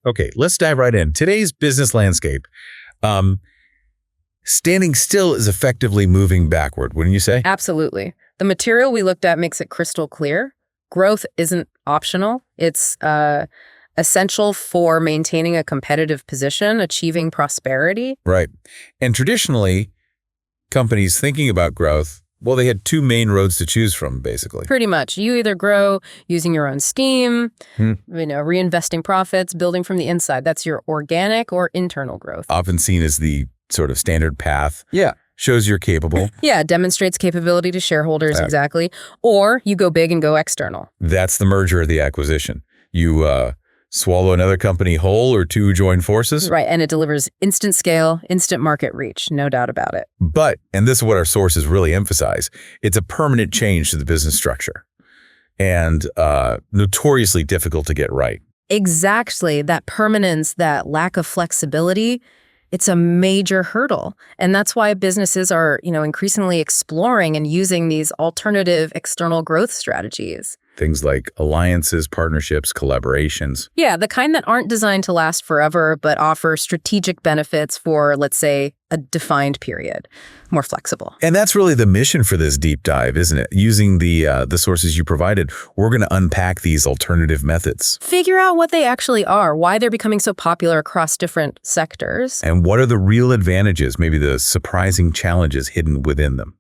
Okay, let's dive right in. Today's business landscape. Standing still is effectively moving backward, wouldn't you say? Absolutely. The material we looked at makes it crystal clear. Growth isn't optional. It's essential for maintaining a competitive position, achieving prosperity. Right. And traditionally, companies thinking about growth, well, they had two main roads to choose from, basically. Pretty much. You either grow using your own steam, reinvesting profits, building from the inside. That's your organic or internal growth. Often seen as the sort of standard path. Yeah. Shows you're capable. Yeah, demonstrates capability to shareholders, exactly. Or you go big and go external. That's the merger or the acquisition. You swallow another company whole or two join forces. Right, and it delivers instant scale, instant market reach, no doubt about it. But, and this is what our sources really emphasize, it's a permanent change to the business structure and notoriously difficult to get right. Exactly, that permanence, that lack of flexibility, it's a major hurdle. And that's why businesses are, increasingly exploring and using these alternative external growth strategies. Things like alliances, partnerships, collaborations. Yeah, the kind that aren't designed to last forever, but offer strategic benefits for, let's say, a defined period, more flexible. And that's really the mission for this deep dive, isn't it? Using the sources you provided, we're going to unpack these alternative methods. Figure out what they actually are, why they're becoming so popular across different sectors. And what are the real advantages, maybe the surprising challenges hidden within them.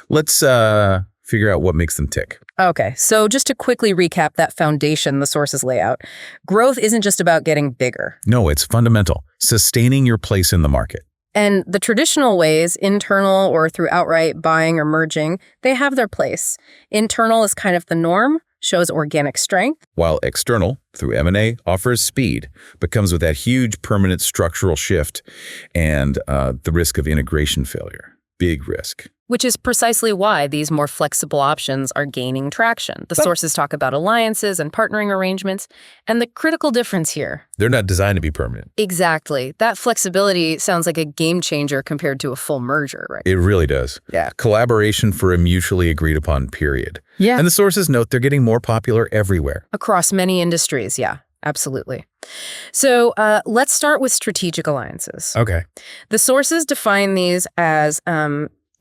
Let's figure out what makes them tick. Okay, so just to quickly recap that foundation the sources lay out, growth isn't just about getting bigger. No, it's fundamental. Sustaining your place in the market. And the traditional ways, internal or through outright buying or merging, they have their place. Internal is kind of the norm, shows organic strength. While external, through M&A, offers speed, but comes with that huge permanent structural shift and the risk of integration failure. Big risk. Which is precisely why these more flexible options are gaining traction. The sources talk about alliances and partnering arrangements, and the critical difference here. They're not designed to be permanent. Exactly. That flexibility sounds like a game changer compared to a full merger, right? It really does. Yeah. Collaboration for a mutually agreed upon period. Yeah. And the sources note they're getting more popular everywhere. Across many industries, yeah. Absolutely. So let's start with strategic alliances. Okay. The sources define these as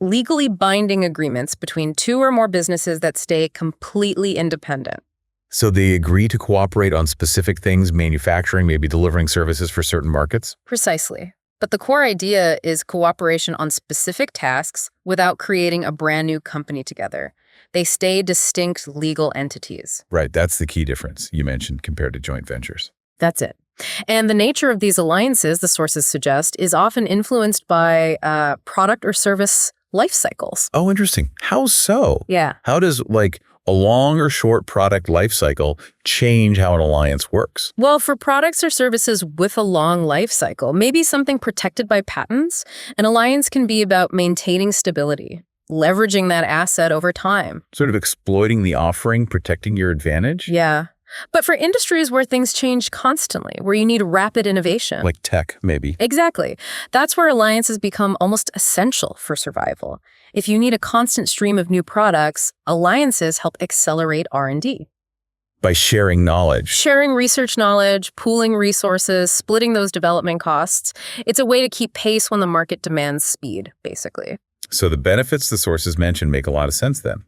legally binding agreements between two or more businesses that stay completely independent. So they agree to cooperate on specific things, manufacturing, maybe delivering services for certain markets? Precisely. But the core idea is cooperation on specific tasks without creating a brand new company together. They stay distinct legal entities. Right, that's the key difference you mentioned compared to joint ventures. That's it. And the nature of these alliances, the sources suggest, is often influenced by product or service life cycles. Oh, interesting. How so? Yeah. How does, a long or short product life cycle change how an alliance works? Well, for products or services with a long life cycle, maybe something protected by patents, an alliance can be about maintaining stability, leveraging that asset over time. Sort of exploiting the offering, protecting your advantage? Yeah. But for industries where things change constantly, where you need rapid innovation. Like tech, maybe. Exactly. That's where alliances become almost essential for survival. If you need a constant stream of new products, alliances help accelerate R&D. By sharing knowledge. Sharing research knowledge, pooling resources, splitting those development costs. It's a way to keep pace when the market demands speed, basically. So the benefits the sources mentioned make a lot of sense then.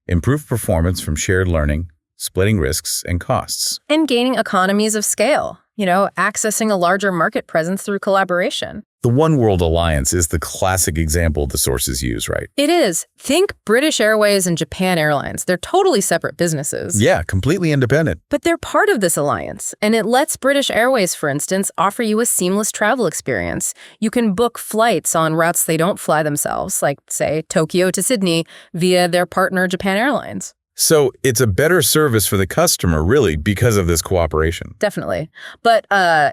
Improved performance from shared learning, splitting risks and costs. And gaining economies of scale, accessing a larger market presence through collaboration. The One World Alliance is the classic example the sources use, right? It is. Think British Airways and Japan Airlines. They're totally separate businesses. Yeah, completely independent. But they're part of this alliance, and it lets British Airways, for instance, offer you a seamless travel experience. You can book flights on routes they don't fly themselves, like, say, Tokyo to Sydney, via their partner Japan Airlines. So it's a better service for the customer, really, because of this cooperation. Definitely. But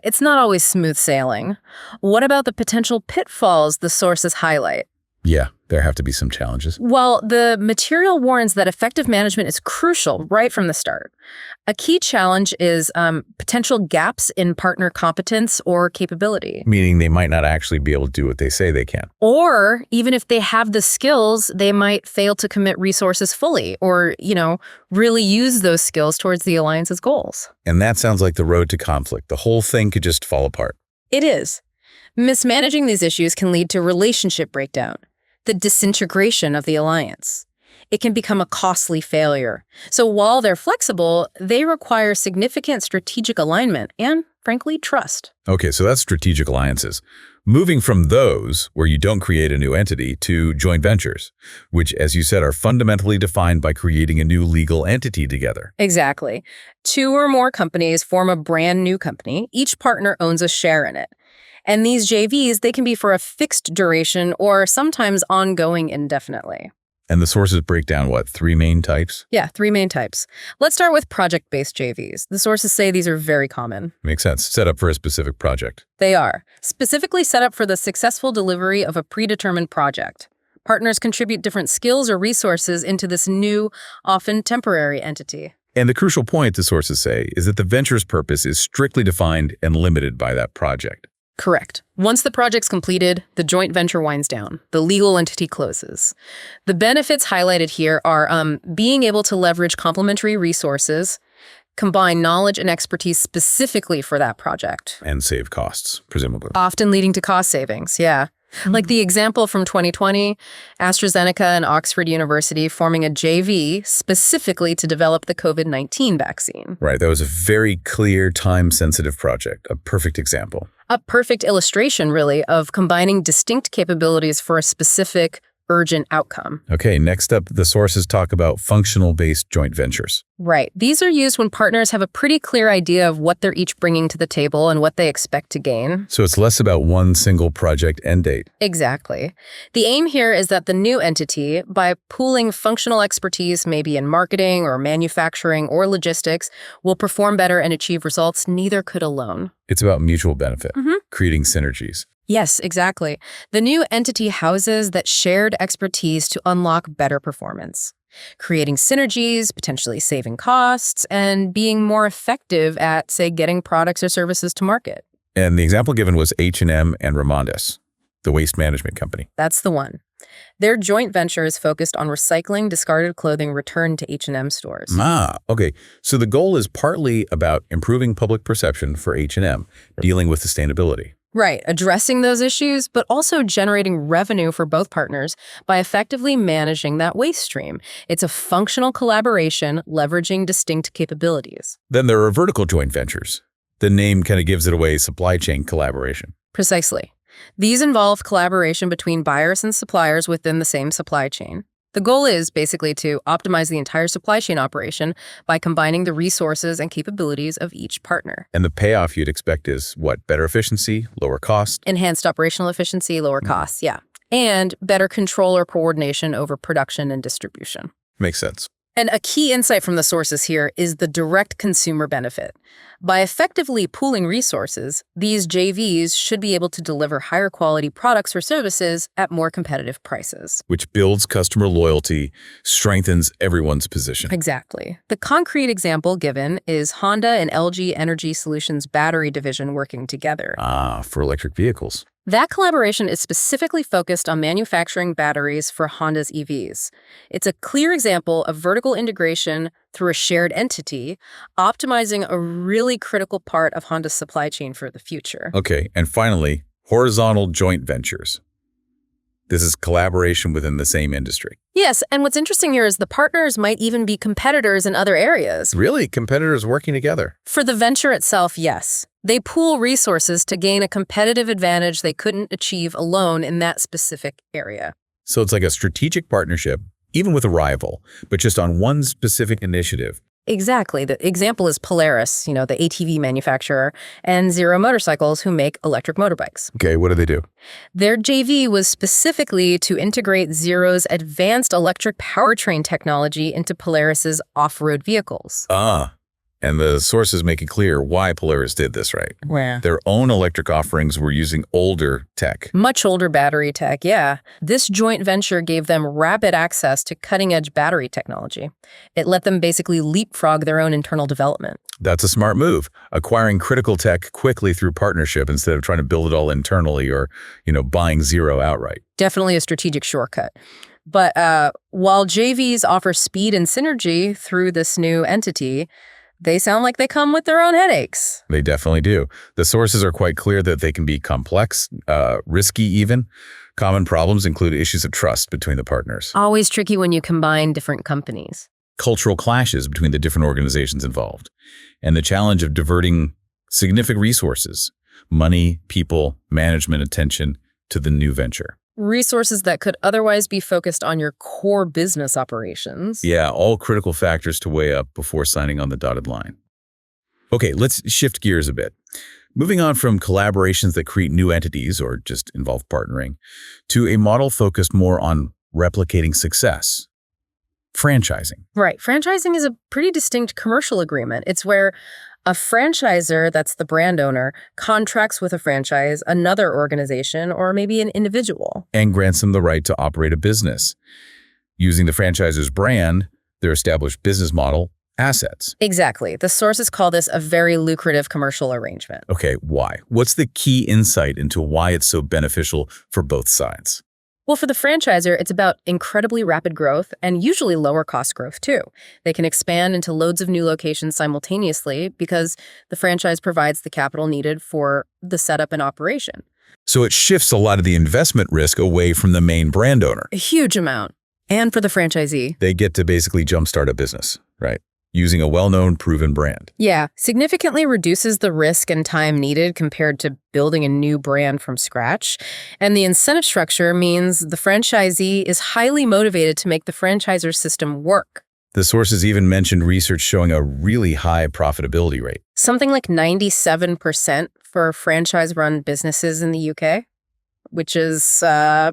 it's not always smooth sailing. What about the potential pitfalls the sources highlight? Yeah, There have to be some challenges. Well, the material warns that effective management is crucial right from the start. A key challenge is potential gaps in partner competence or capability. Meaning they might not actually be able to do what they say they can. Or even if they have the skills, they might fail to commit resources fully or, really use those skills towards the alliance's goals. And that sounds like the road to conflict. The whole thing could just fall apart. It is. Mismanaging these issues can lead to relationship breakdown, the disintegration of the alliance. It can become a costly failure. So while they're flexible, they require significant strategic alignment and, frankly, trust. Okay, so that's strategic alliances. Moving from those, where you don't create a new entity, to joint ventures, which, as you said, are fundamentally defined by creating a new legal entity together. Exactly. 2 or more companies form a brand new company. Each partner owns a share in it. And these JVs, they can be for a fixed duration or sometimes ongoing indefinitely. And the sources break down, 3 main types? Yeah, 3 main types. Let's start with project-based JVs. The sources say these are very common. Makes sense. Set up for a specific project. They are. Specifically set up for the successful delivery of a predetermined project. Partners contribute different skills or resources into this new, often temporary entity. And the crucial point, the sources say, is that the venture's purpose is strictly defined and limited by that project. Correct. Once the project's completed, the joint venture winds down. The legal entity closes. The benefits highlighted here are being able to leverage complementary resources, combine knowledge and expertise specifically for that project. And save costs, presumably. Often leading to cost savings, yeah. Like the example from 2020, AstraZeneca and Oxford University forming a JV specifically to develop the COVID-19 vaccine. Right, that was a very clear, time-sensitive project, a perfect example. A perfect illustration, really, of combining distinct capabilities for a specific, urgent outcome. Okay, next up, the sources talk about functional-based joint ventures. Right. These are used when partners have a pretty clear idea of what they're each bringing to the table and what they expect to gain. So it's less about one single project end date. Exactly. The aim here is that the new entity, by pooling functional expertise, maybe in marketing or manufacturing or logistics, will perform better and achieve results neither could alone. It's about mutual benefit, creating synergies. Yes, exactly. The new entity houses that shared expertise to unlock better performance, creating synergies, potentially saving costs, and being more effective at, say, getting products or services to market. And the example given was H&M and Remondis, the waste management company. That's the one. Their joint venture is focused on recycling discarded clothing returned to H&M stores. Okay. So the goal is partly about improving public perception for H&M, dealing with sustainability. Right, addressing those issues, but also generating revenue for both partners by effectively managing that waste stream. It's a functional collaboration leveraging distinct capabilities. Then there are vertical joint ventures. The name kind of gives it away, supply chain collaboration. Precisely. These involve collaboration between buyers and suppliers within the same supply chain. The goal is basically to optimize the entire supply chain operation by combining the resources and capabilities of each partner. And the payoff you'd expect is what? Better efficiency, lower cost? Enhanced operational efficiency, lower costs, yeah. And better control or coordination over production and distribution. Makes sense. And a key insight from the sources here is the direct consumer benefit. By effectively pooling resources, these JVs should be able to deliver higher quality products or services at more competitive prices. Which builds customer loyalty, strengthens everyone's position. Exactly. The concrete example given is Honda and LG Energy Solutions battery division working together. For electric vehicles. That collaboration is specifically focused on manufacturing batteries for Honda's EVs. It's a clear example of vertical integration through a shared entity, optimizing a really critical part of Honda's supply chain for the future. Okay, and finally, horizontal joint ventures. This is collaboration within the same industry. Yes, and what's interesting here is the partners might even be competitors in other areas. Really? Competitors working together? For the venture itself, yes. They pool resources to gain a competitive advantage they couldn't achieve alone in that specific area. So it's like a strategic partnership, even with a rival, but just on one specific initiative. Exactly. The example is Polaris, the ATV manufacturer, and Zero Motorcycles, who make electric motorbikes. Okay, what do they do? Their JV was specifically to integrate Zero's advanced electric powertrain technology into Polaris's off-road vehicles. And the sources make it clear why Polaris did this, right? Where? Their own electric offerings were using older tech. Much older battery tech, yeah. This joint venture gave them rapid access to cutting-edge battery technology. It let them basically leapfrog their own internal development. That's a smart move, acquiring critical tech quickly through partnership instead of trying to build it all internally or, buying zero outright. Definitely a strategic shortcut. But while JVs offer speed and synergy through this new entity, they sound like they come with their own headaches. They definitely do. The sources are quite clear that they can be complex, risky even. Common problems include issues of trust between the partners, Always tricky when you combine different companies. cultural clashes between the different organizations involved, and the challenge of diverting significant resources, money, people, management attention to the new venture. Resources that could otherwise be focused on your core business operations. Yeah, all critical factors to weigh up before signing on the dotted line. Okay, let's shift gears a bit. Moving on from collaborations that create new entities or just involve partnering to a model focused more on replicating success. Franchising. Right. Franchising is a pretty distinct commercial agreement. It's where a franchisor, that's the brand owner, contracts with a franchise, another organization, or maybe an individual. And grants them the right to operate a business, using the franchisor's brand, their established business model, assets. Exactly. The sources call this a very lucrative commercial arrangement. Okay, why? What's the key insight into why it's so beneficial for both sides? Well, for the franchisor, it's about incredibly rapid growth and usually lower cost growth too. They can expand into loads of new locations simultaneously because the franchise provides the capital needed for the setup and operation. So it shifts a lot of the investment risk away from the main brand owner. A huge amount. And for the franchisee. They get to basically jumpstart a business, right? Using a well-known, proven brand. Yeah, significantly reduces the risk and time needed compared to building a new brand from scratch. And the incentive structure means the franchisee is highly motivated to make the franchisor's system work. The sources even mentioned research showing a really high profitability rate. Something like 97% for franchise-run businesses in the UK, which is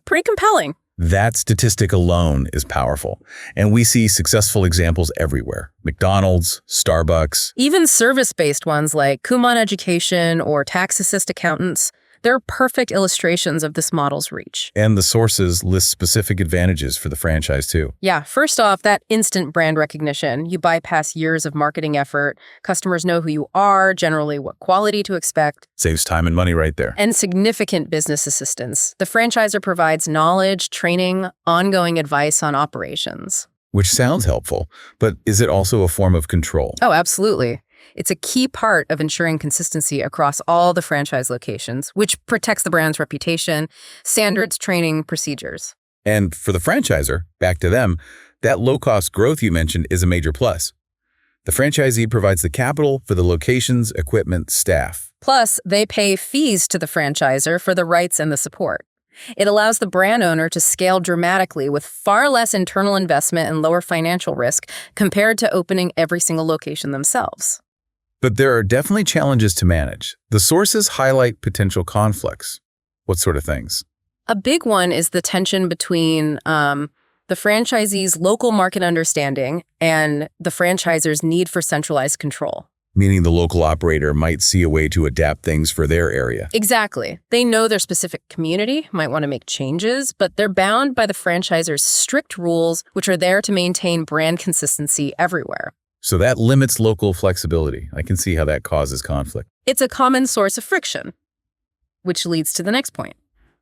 pretty compelling. That statistic alone is powerful, and we see successful examples everywhere. McDonald's, Starbucks. Even service-based ones like Kumon Education or Tax Assist Accountants, they're perfect illustrations of this model's reach. And the sources list specific advantages for the franchise too. Yeah, first off, that instant brand recognition. You bypass years of marketing effort. Customers know who you are, generally what quality to expect. Saves time and money right there. And significant business assistance. The franchisor provides knowledge, training, ongoing advice on operations. Which sounds helpful, but is it also a form of control? Oh, absolutely. It's a key part of ensuring consistency across all the franchise locations, which protects the brand's reputation, standards, training, procedures. And for the franchisor, back to them, that low-cost growth you mentioned is a major plus. The franchisee provides the capital for the locations, equipment, staff. Plus, they pay fees to the franchisor for the rights and the support. It allows the brand owner to scale dramatically with far less internal investment and lower financial risk compared to opening every single location themselves. But there are definitely challenges to manage. The sources highlight potential conflicts. What sort of things? A big one is the tension between the franchisee's local market understanding and the franchisor's need for centralized control. Meaning the local operator might see a way to adapt things for their area. Exactly. They know their specific community, might want to make changes, but they're bound by the franchisor's strict rules, which are there to maintain brand consistency everywhere. So that limits local flexibility. I can see how that causes conflict. It's a common source of friction, which leads to the next point.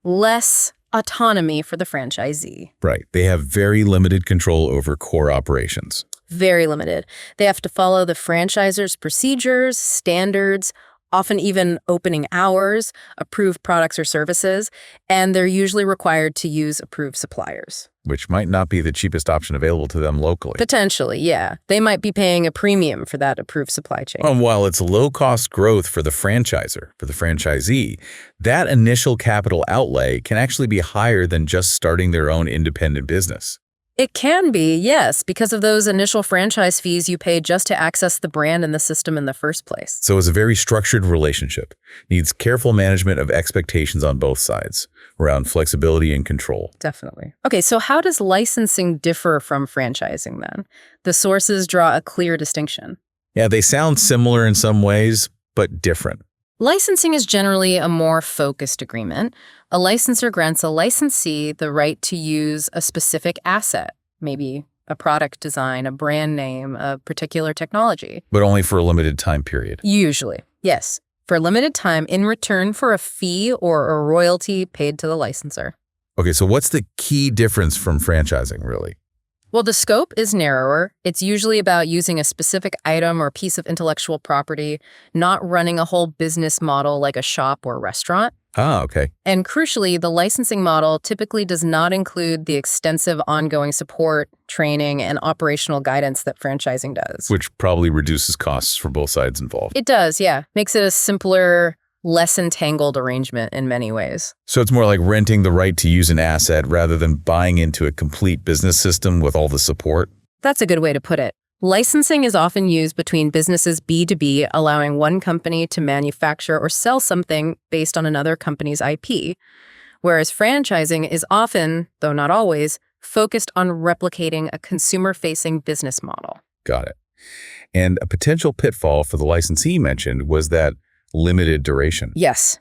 Less autonomy for the franchisee. Right. They have very limited control over core operations. Very limited. They have to follow the franchisor's procedures, standards, often even opening hours, approved products or services, and they're usually required to use approved suppliers. Which might not be the cheapest option available to them locally. Potentially, yeah. They might be paying a premium for that approved supply chain. While it's low-cost growth for the franchisor, for the franchisee, that initial capital outlay can actually be higher than just starting their own independent business. It can be, yes, because of those initial franchise fees you pay just to access the brand and the system in the first place. So it's a very structured relationship. Needs careful management of expectations on both sides around flexibility and control. Definitely. Okay, so how does licensing differ from franchising then? The sources draw a clear distinction. Yeah, they sound similar in some ways, but different. Licensing is generally a more focused agreement. A licensor grants a licensee the right to use a specific asset, maybe a product design, a brand name, a particular technology. But only for a limited time period. Usually, yes, for a limited time in return for a fee or a royalty paid to the licensor. Okay, so what's the key difference from franchising, really? Well, the scope is narrower. It's usually about using a specific item or piece of intellectual property, not running a whole business model like a shop or restaurant. Ah, okay. And crucially, the licensing model typically does not include the extensive ongoing support, training, and operational guidance that franchising does. Which probably reduces costs for both sides involved. It does, yeah. Makes it a simpler, less entangled arrangement in many ways. So it's more like renting the right to use an asset rather than buying into a complete business system with all the support? That's a good way to put it. Licensing is often used between businesses B2B, allowing one company to manufacture or sell something based on another company's IP, whereas franchising is often, though not always, focused on replicating a consumer-facing business model. Got it. And a potential pitfall for the licensee mentioned was that limited duration. Yes.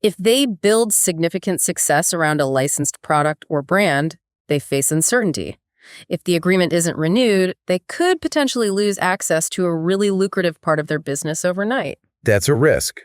If they build significant success around a licensed product or brand, they face uncertainty. If the agreement isn't renewed, they could potentially lose access to a really lucrative part of their business overnight. That's a risk.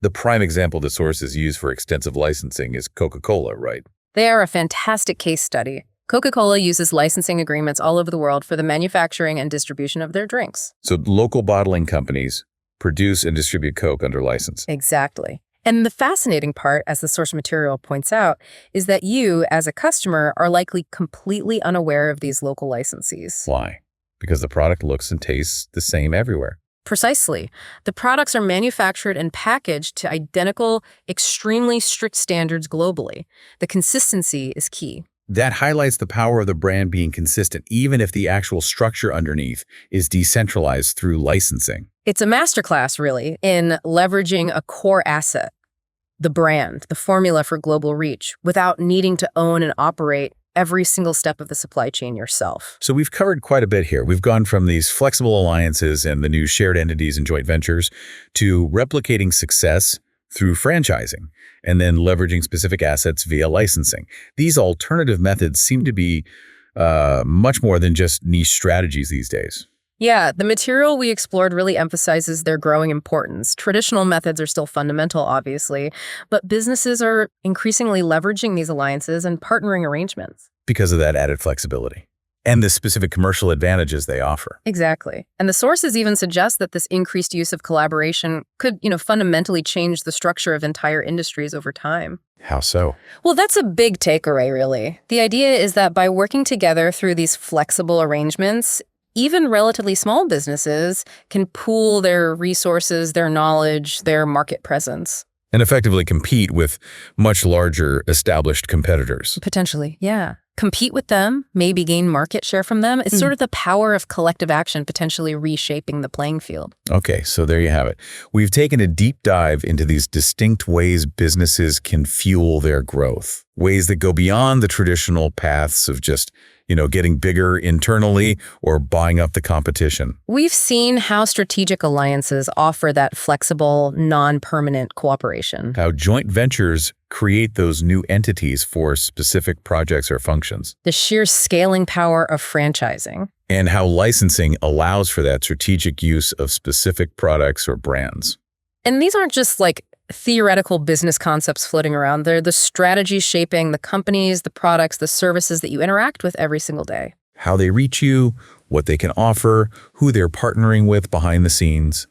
The prime example the sources use for extensive licensing is Coca-Cola, right? They are a fantastic case study. Coca-Cola uses licensing agreements all over the world for the manufacturing and distribution of their drinks. So local bottling companies produce and distribute Coke under license. Exactly. And the fascinating part, as the source material points out, is that you, as a customer, are likely completely unaware of these local licensees. Why? Because the product looks and tastes the same everywhere. Precisely. The products are manufactured and packaged to identical, extremely strict standards globally. The consistency is key. That highlights the power of the brand being consistent, even if the actual structure underneath is decentralized through licensing. It's a masterclass, really, in leveraging a core asset, the brand, the formula for global reach, without needing to own and operate every single step of the supply chain yourself. So we've covered quite a bit here. We've gone from these flexible alliances and the new shared entities and joint ventures to replicating success through franchising and then leveraging specific assets via licensing. These alternative methods seem to be much more than just niche strategies these days. Yeah, the material we explored really emphasizes their growing importance. Traditional methods are still fundamental, obviously, but businesses are increasingly leveraging these alliances and partnering arrangements. Because of that added flexibility and the specific commercial advantages they offer. Exactly. And the sources even suggest that this increased use of collaboration could, fundamentally change the structure of entire industries over time. How so? Well, that's a big takeaway, really. The idea is that by working together through these flexible arrangements, even relatively small businesses can pool their resources, their knowledge, their market presence. And effectively compete with much larger established competitors. Potentially, yeah. Compete with them, maybe gain market share from them. It's sort of the power of collective action potentially reshaping the playing field. Okay, so there you have it. We've taken a deep dive into these distinct ways businesses can fuel their growth. Ways that go beyond the traditional paths of just getting bigger internally or buying up the competition. We've seen how strategic alliances offer that flexible, non-permanent cooperation. How joint ventures create those new entities for specific projects or functions. The sheer scaling power of franchising. And how licensing allows for that strategic use of specific products or brands. And these aren't just theoretical business concepts floating around. They're the strategies shaping the companies, the products, the services that you interact with every single day. How they reach you, what they can offer, who they're partnering with behind the scenes.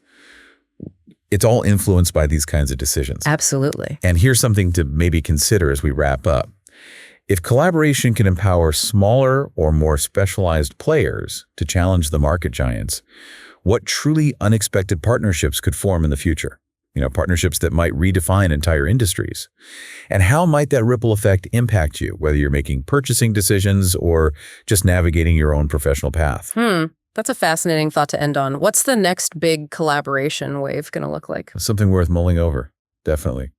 It's all influenced by these kinds of decisions. Absolutely. And here's something to maybe consider as we wrap up. If collaboration can empower smaller or more specialized players to challenge the market giants, what truly unexpected partnerships could form in the future? Partnerships that might redefine entire industries. And how might that ripple effect impact you, whether you're making purchasing decisions or just navigating your own professional path? That's a fascinating thought to end on. What's the next big collaboration wave going to look like? Something worth mulling over, definitely.